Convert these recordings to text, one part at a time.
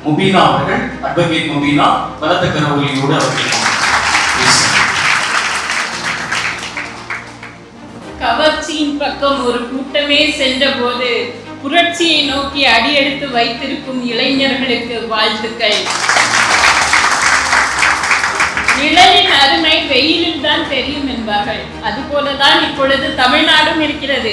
முபீனா அவர்கள், அட்வொகேட் முபீனா பலத்த கரவொலியோடு அவர்கள் கவர்ச்சியின் பக்கம் ஒரு கூட்டமே சென்ற போது புரட்சியை நோக்கி அடியெடுத்து வைத்திருக்கும் இளைஞர்களுக்கு வாழ்த்துக்கள். நிழலின் அருமை வெயிலில் தான் தெரியும் என்பார்கள். அதுபோலதான் இப்பொழுது தமிழ்நாடும் இருக்கிறது.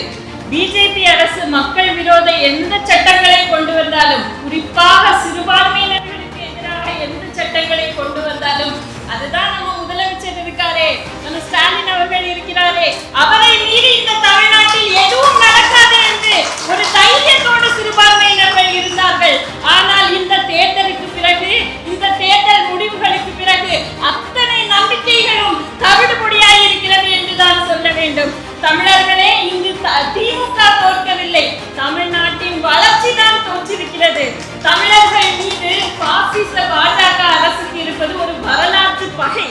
பிஜேபி அரசு மக்கள் விரோத எந்த சட்டங்களை கொண்டு வந்தாலும், குறிப்பாக சிறுபான்மையினர்களுக்கு எதிராக எந்த சட்டங்களை கொண்டு வந்தாலும், அதுதான் நம்ம முதலமைச்சர் இருக்காரே, நம்ம ஸ்டாலின் அவர்கள் இருக்கிறாரே, அவரை மீறி இந்த தமிழ்நாட்டில் எதுவும் நடக்காது என்று ஒரு தைரியத்தோடு சிறுபான்மையினர்கள் இருந்தார்கள். ஆனால் இந்த தேர்தலுக்கு பிறகு, இந்த தேர்தல் முடிவுகளுக்கு பிறகு அத்தனை நம்பிக்கைகளும் தவிடுபொடியாய் இருக்கிறது என்றுதான் சொல்ல வேண்டும். தமிழர்களே, இங்கு திமுக தோற்கவில்லை, தமிழ்நாட்டின் வளர்ச்சி தான் தோற்றிருக்கிறது. தமிழர்கள் மீது பாசிச பாஜக அரசுக்கு இருப்பது ஒரு வரலாற்று பகை.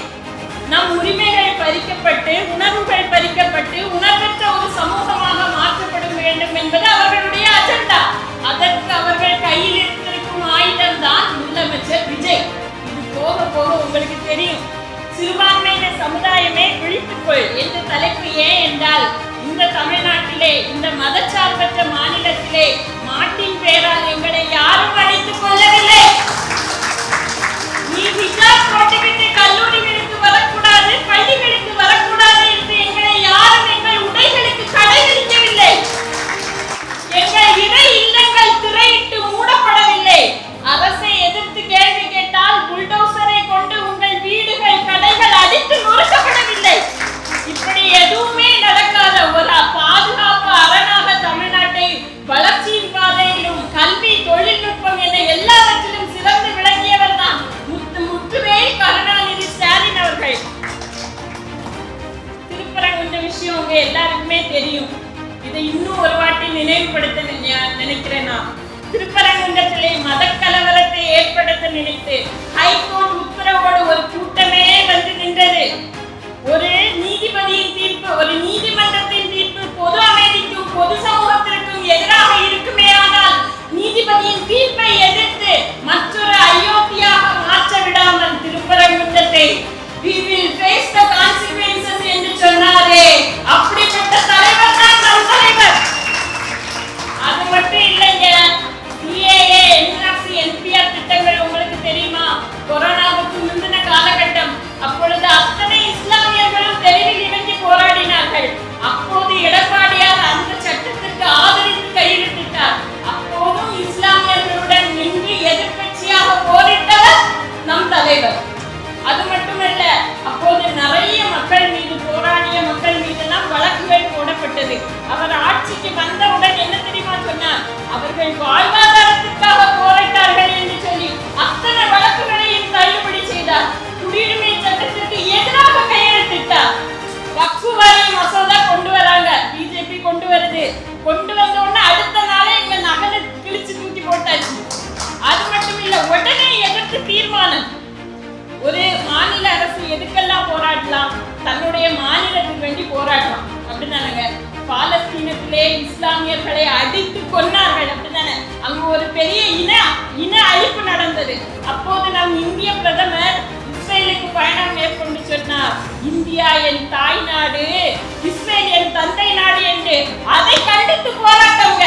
நம் உரிமைகள் பறிக்கப்பட்டு, உணர்வுகள் பறிக்கப்பட்டு, உணர்வற்ற ஒரு சமூகமாக மாற்றப்பட வேண்டும் என்பது அவர்களுடைய அஜெண்டா. அதற்கு அவர்கள் கையில் எடுத்திருக்கும் ஆயுதம் தான் முதலமைச்சர் விஜய். இது போக போக உங்களுக்கு தெரியும். சிறுபான்மையினர் சமுதாயமே விழித்துக்கொள் என்ற தலைப்பு ஏன் என்றால், இந்த தமிழ்நாட்டிலே, இந்த மதச்சார்பற்ற மாநிலத்திலே மாட்டின் பேரால் எங்களை யாரும் அழைத்துக் கொள்ளவில்லை. நீ ஹிஜாப் போட்டுவிட்டு கல்லூரிகளுக்கு வரக்கூடாது, பள்ளிகளுக்கு வரக்கூடாது என்று எங்களை யாரும் எங்கள் உடைகளுக்கு தடை விதிக்கவில்லை. எங்கள் இறை இல்லங்கள் திரையிட்டு மூடப்படவில்லை. அரசை எதிர்த்து கேள்வி கேட்டால் புல்டோசரை கொண்டு உங்கள் வீடுகள், கடைகள் அடித்து நொறுக்கப்படவில்லை. இப்படி எதுவுமே நடக்காத ஒரு பாதுகாப்பு அரணாக தமிழ்நாட்டை வளர்ச்சியின் பாதையிலும், கல்வி, தொழில்நுட்பம் என எல்லாவற்றிலும் சிறந்து விளங்கியவர் தான் முத்துவேல் கருணாநிதி ஸ்டாலின் அவர்கள். திருப்பரங்குன்ற விஷயம் உங்க எல்லாருக்குமே தெரியும். இதை இன்னும் ஒரு வாட்டி நினைவுபடுத்த நினைக்கிறேன். நான் திருப்பரங்குன்றத்திலே மத கலவரத்தை ஏற்படுத்த நினைத்து ஹைகோர்ட் உத்தரவோடு ஒரு கூட்டமே வந்து நின்றது. ஒரு நீதிபதியின் தீர்ப்பு, ஒரு நீதிமன்றத்தின் தீர்ப்பு பொது அமைதிக்கும் பொது சமூகத்திற்கும் எதிராக இருக்குமே, ஆனால் நீதிபதியின் தீர்ப்பை எதிர்த்து மற்றொரு அயோத்தியாக மாற்ற விடாமல் திருப்பரங்குன்றத்தை we will face the consequences என்று சொன்னாரே, அப்படிப்பட்ட தலைவர் தான் நம் தலைவர். அது மட்டும் இல்லைங்க, CAA, NRC, NPR திட்டங்கள் உங்களுக்கு தெரியுமா? கொரோனாவுக்கு முந்தின காலகட்டம். அப்பொழுது அத்தனை இஸ்லாமியர்களும் தெருவில் இறங்கி போராடினார்கள். அப்போது எடப்பாடியார் அந்த சட்டத்திற்கு ஆதரித்து கையெழுத்திட்டார். அப்போதும் இஸ்லாமியர்களுடன் நின்று எதிர்க்கட்சியாக போரிட்டவர் நம் தலைவர். அது மட்டுமல்ல, அப்போது நிறைய மக்கள் மீது, போராடிய மக்கள் மீதெல்லாம் வழக்குகள் போடப்பட்டது. அவர் ஆட்சிக்கு வந்தவுடன் என்ன தெரியுமா சொன்னார்? அவர்கள் வாழ்வாதாரத்திற்காக போராட்டார்கள் என்று சொல்லி அத்தனை வழக்குகளையும் தள்ளுபடி செய்தார். குடியுரிமை சட்டத்திற்கு எதிராக கையெழுத்திட்டார். வக்ஃபு வாரிய மசோதா கொண்டு வராங்க, பிஜேபி கொண்டு வருது. கொண்டு வந்த உடனே அடுத்த நாளே எங்க நகலை கிழிச்சு தூக்கி போட்டாச்சு. அது மட்டும் இல்ல, உடனே எதிர்த்து தீர்மானம். ஒரு மாநில அரசு எதுக்கெல்லாம் போராடலாம்? தன்னுடைய மாநிலத்துக்கு வேண்டி போராடலாம், அப்படிதானங்க? பாலஸ்தீனத்திலே இஸ்லாமியர்களை அடித்து கொன்னார்கள், அப்படிதானே? அங்கு ஒரு பெரிய இன அழிப்பு நடந்தது. அப்போது நம் இந்திய பிரதமர் இஸ்ரேலுக்கு பயணம் மேற்கொண்டு சொன்னார், இந்தியா என் தாய் நாடு, இஸ்ரேல் என் தந்தை நாடு என்று. அதை கண்டித்து போராட்டங்க.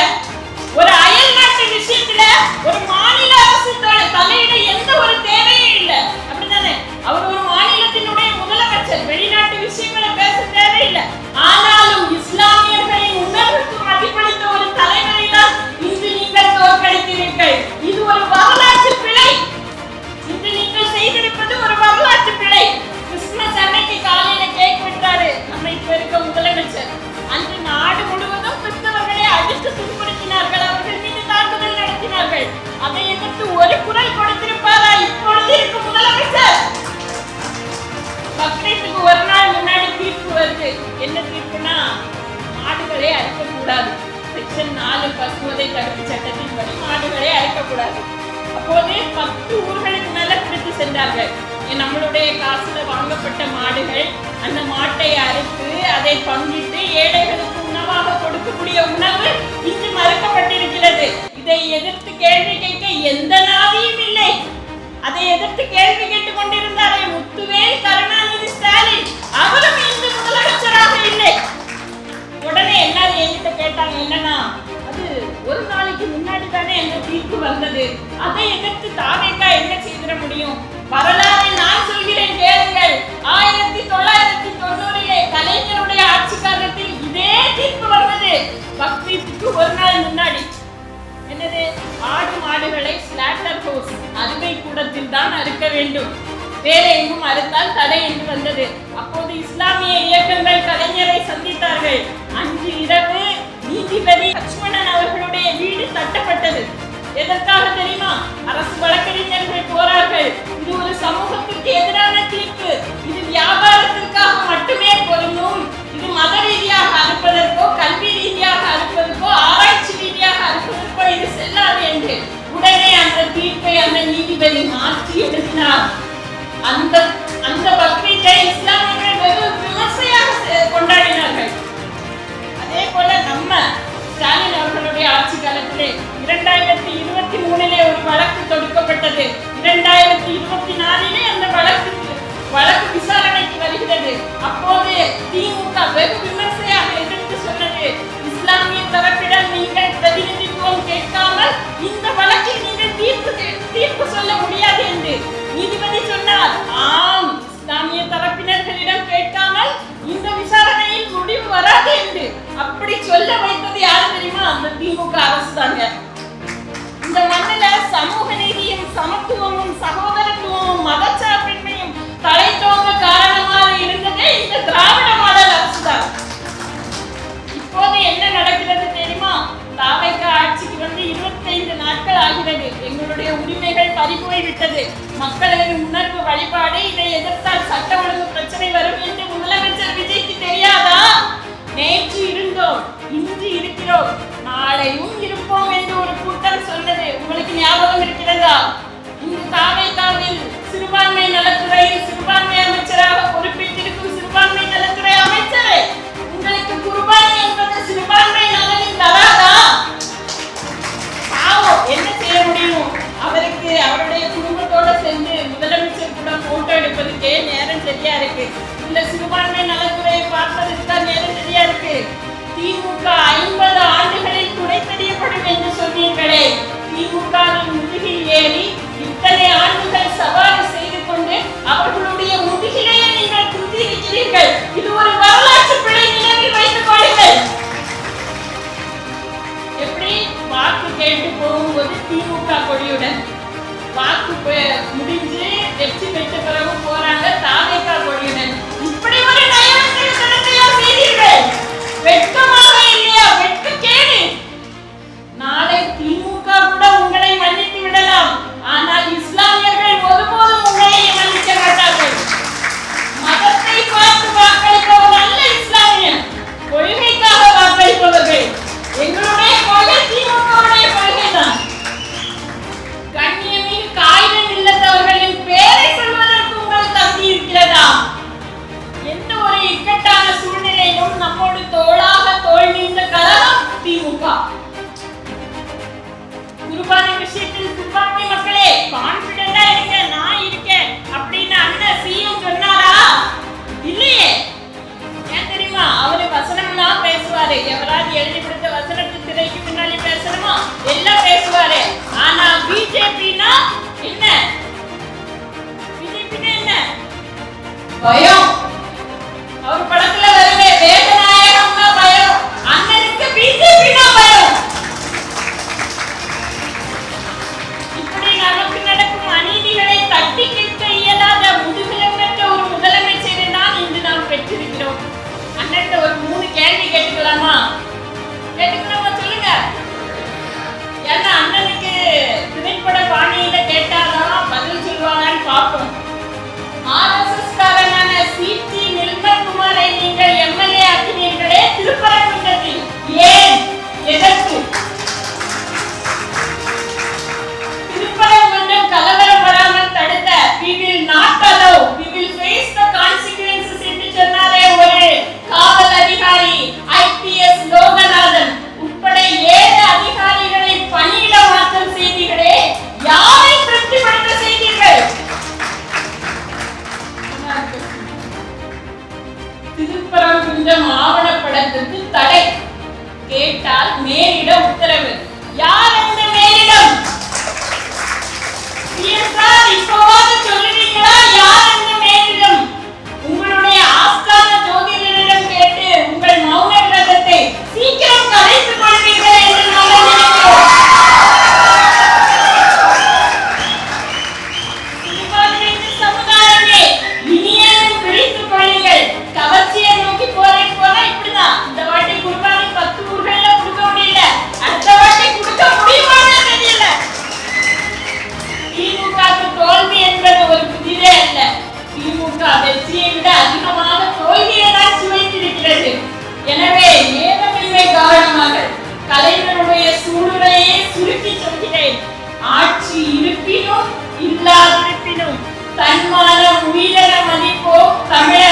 ஒரு அயல் நாட்டு விஷயத்துல ஒரு மாநில அரசு தலையிட எந்த ஒரு தேவையும் இல்லை, அப்படிதானே? அவர் ஒரு மாநிலத்தினுடைய முதலமைச்சர், வெளிநாட்டு விஷயங்களை பேச தேவையில்லை. ஆனாலும் இஸ்லாமியர்களின் உணர்வுக்கு மதிப்பளித்த ஒரு தலைவரை தான் இன்று நீங்கள் தோற்கடித்தீர்கள். இது ஒரு வரலாற்று பிழை. இன்று நீங்கள் செய்திருப்பது ஒரு வரலாற்று பிழை. கிறிஸ்துமஸ் அன்னைக்கு காலையில கேக் வெட்டாரு நம்ம இப்ப இருக்க முதலமைச்சர். அன்று நாடு முழுவதும் கிறிஸ்தவர்களை அடித்து துன்புறுத்தினார்கள், அவர்கள் மீது தாக்குதல் நடத்தினார்கள். அதை எதிர்த்து ஒரு குரல் கொடுத்திருப்பாரா இப்பொழுது இருக்கும் முதலமைச்சர்? பக்ரீத்துக்கு ஒரு நாள் முன்னாடி தீர்ப்பு வருது. என்ன தீர்ப்புனா, மாடுகளை அறுக்கக்கூடாது. செக்ஷன் 4 பசுவதை தடுப்பு சட்டத்தின் படி மாடுகளை அறுக்கக்கூடாது. அப்போது 10 ஊர்களுக்கு மேல பிடித்து சென்றார்கள். நம்மளுடைய காசுல வாங்கப்பட்ட மாடுகள், அந்த மாட்டை அறுத்து அதை பங்கிட்டு ஏழைகளுக்கு உணவாக கொடுக்கக்கூடிய உணவு இன்று மறுக்கப்பட்டிருக்கிறது. இதை எதிர்த்து கேள்வி கேட்க எந்த நாதியும் இல்லை. எதிர்த்து கேள்வி கேட்டுக் கொண்டிருந்தாரே முத்துவேல் கருணாநிதி ஸ்டாலின், அவரும் இந்து முதலமைச்சராக இல்லை. உடனே எல்லாரும் என்கிட்ட கேட்டாங்க, என்னன்னா அது ஒரு நாளைக்கு முன்னாடி தானே அந்த தீர்ப்பு வந்தது, அதை எதிர்த்து தாவேகா என்ன செய்திட முடியும்? வரலாறை நான் சொல்கிறேன் கேளுங்கள். 1990 கலைஞருடைய ஆட்சி காலத்தில் இதே தீர்ப்பு வந்தது. பக்ரீத்துக்கு ஒரு நாள் முன்னாடி. என்னது? ஆடு மாடுகளை ஸ்லாட்டர் ஹவுஸ் அறுவை கூடத்தில் தான் அறுக்க வேண்டும், வேற எங்கும் அறுத்தால் தடை என்று வந்தது. அப்போது இஸ்லாமிய இயக்கங்கள் கலைஞரை சந்தித்தார்கள். அன்று இரவு நீதிபதி லட்சுமணன் அவர்களுடைய வீடு தட்டப்பட்டது. எதற்காக தெரியுமா? அரசு வழக்கறிஞர்கள் போறார்கள், இது ஒரு சமூகத்திற்கு எதிரான தீர்ப்பு, இது வியாபாரத்திற்காக மட்டுமே பொருந்தும், இது மத ரீதியாக அறுப்பதற்கோ கல்வி ரீதியாக அறுப்பதற்கோ ஆராய்ச்சி ரீதியாக அறுப்பதற்கோ இது செல்லாது என்று உடனே அந்த தீர்ப்பை அந்த நீதிபதி மாற்றி எழுதினார். அந்த பக்ரீத்தை இஸ்லாமியர்கள் வெறும் விமர்சையாக கொண்டாடினார்கள். அதே போல நம்ம ஸ்டாலின் அவர்களுடைய ஆட்சி காலத்திலே 2023 ஒரு வழக்கு தொடுக்கப்பட்டது. 2024 அந்த வழக்கு விசாரணைக்கு வருகிறது. அப்போது திமுக வெகு விமர்சையாக எதிர்த்து சொன்னது, இஸ்லாமிய தரப்பிடம் நீங்கள் பிரதிநிதித்துவம் கேட்காமல் இந்த வழக்கில் நீங்கள் தீர்ப்பு சொல்ல முடியாது என்று நீதிபதி சொன்னார். ஆம், இஸ்லாமிய தரப்பினர்களிடம் கேட்காமல் இந்த விசாரணையில் முடிவு வராது என்று அப்படி சொல்ல வைத்தது யாரு தெரியுமா? அந்த திமுக அரசு தாங்க. இந்த மண்ணில சமூக நீதியும் சமத்துவமும் சகோதரத்துவமும் மதச்சார்பின்மையும் தலைத்தோங்க காரணமாக இருந்ததே இந்த திராவிட மாடல் அரசு தான். இப்போது என்ன நடக்கிறது தெரியுமா? தாவேகா ஆட்சிக்கு வந்து 25 நாட்கள் ஆகிறது. எங்களுடைய உரிமைகள் பறிபோய் விட்டது. மக்களின் உணர்வு வழிபாடு, இதை எதிர்த்தால் சட்ட ஒழுங்கு பிரச்சனை வரும் என்று முதலமைச்சர் விஜய்க்கு தெரியாதா? நேற்று இருந்தோம், இன்று இருக்கிறோம், நாளையும் இருப்போம் என்று ஒரு கூட்டம் சொன்னது உங்களுக்கு ஞாபகம் இருக்கிறதா? இந்த தாவேகாவில் சிறுபான்மை நலத்துறையில் சிறுபான்மை அமைச்சராக பொறுப்பேற்றிருக்கும் சிறுபான்மை நலத்துறை அமைச்சரை உங்களுக்கு குர்பானி என்பது சிறுபான்மை நலனில் தராதா? பாவம், என்ன செய்ய முடியும்? அவருக்கு அவருடைய குடும்பத்தோட சேர்ந்து முதலமைச்சர் கூட போட்டோ எடுப்பதுக்கே நேரம் சரியா இருக்கு. இந்த சிறுபான்மை நலத்துறையை பார்ப்பதற்கு தான் நேரம் சரியா இருக்கு. திமுக 50 ஆண்டுகளில் துணை தெரியப்படும் என்று சொன்னீர்களே, திமுகவின் முதுகில் ஏறி இத்தனை ஆண்டுகள் சவாரி செய்து கொண்டு அவர்களுடைய முதுகிலேயே நீங்கள் குந்திருக்கிறீர்கள். இது ஒரு வரலாற்று பிழை, நினைவில் வைத்துக் கொள்ளுங்கள். எப்படி வாக்கு கேட்டு போகும்போது திமுக கொடியுடன், வாக்கு முடிஞ்சு வெற்றி பெற்ற பிறகு போறாங்க தாவேகா கொடியுடன். இப்படி ஒரு நயவஞ்சகத்தனத்தையா செய்தீர்கள்? வெட்கமாக இல்லையா? வெட்கக்கேடு. நாளை திமுக கூட உங்களை மன்னித்து விடலாம், ஆனால் இஸ்லாமியர்கள் ஒருபோதும் உங்களை மன்னிக்க மாட்டார்கள். மதத்தை பார்த்து வாக்களிப்பவர் அல்ல இஸ்லாமியன், கொள்கைக்காக வாக்களிப்பவர்கள். எங்களுடைய கொள்கை திமுகவுடைய கொள்கை தான். கண்ணியமிகு காகிதம் இல்லத்தவர்களின் பேரை சொல்வதற்கு உங்கள் தகுதி இருக்கிறதா? எந்த ஒரு இக்கட்டான சூழ்நிலையிலும் நம்மோடு தோளாக தோள் நீண்ட கழகம் திமுக. குர்பானி விஷயத்தில் சிறுபான்மை மக்களே கான்பிடண்டா இருங்க, நான் இருக்கேன் அப்படின்னு அண்ணன் சிஎம் சொன்னாரா? இல்லையே. ஏன் தெரியுமா? அவரு வசனம்லாம் பேசுவாரு. எவராது எழுதி கொடுத்த வசனத்து திரைக்கு முன்னாடி பேசணுமா எல்லாம் பேசுவாரு. ஆனா பிஜேபினா என்ன? பிஜேபினா என்ன? பயம். அவர் படத்துல வருவே வேதநாயகம்னா பயம், அண்ணனுக்கு பிஜேபினா பயம். இப்படி நமக்கு நடக்கும் அநீதிகளை தட்டி கேட்க இயலாத முதுகெலும்பு பெற்ற ஒரு முதலமைச்சரை தான் இன்று நாம் பெற்றிருக்கிறோம். அண்ணன் ஒரு 3 கேள்வி கேட்டுக்கலாமா? கேட்டுக்கலாமா? சொல்லுங்க. ஏன்னா அண்ணனுக்கு திரைப்பட பாணியில கேட்டாதான் பதில் சொல்லுவாங்கன்னு பார்ப்போம். RSS காரனான இப்போவாது சொல்லுவீங்களா யார் என்று மேலும் உங்களுடைய ஆஸ்தான ஜோதிடரிடம் கேட்டு உங்கள் மௌன விரதத்தை சீக்கிரம் கலைத்துக் கொள்வீர்கள் என்று நாங்கள் நினைக்கிறோம். சிறுபான்மையின சமுதாயமே இனியேனும் பிடித்துக் கொள்ளுங்கள். கவர்ச்சியை நோக்கி போறேன் போனா இப்படிதான். இந்த வாட்டி குர்பானி 10 ஊர்கள்ல கொடுக்க முடியல, அடுத்த வாட்டி கொடுக்க முடியுமான்னு தெரியல. திமுகவுக்கு தோல்வி என்பது ஒரு புதிதே அல்ல. திமுக வெற்றியை விட அதிகமாக தோல்வியை தான் சுவைத்திருக்கிறது. எனவே நேரமின்மை காரணமாக கலைஞருடைய சூழ்நிலையை சுருக்கி சொல்கிறேன். ஆட்சி இருப்பினும் இல்லாதிருப்பினும் தன்மான உயிரின மதிப்போ தமிழ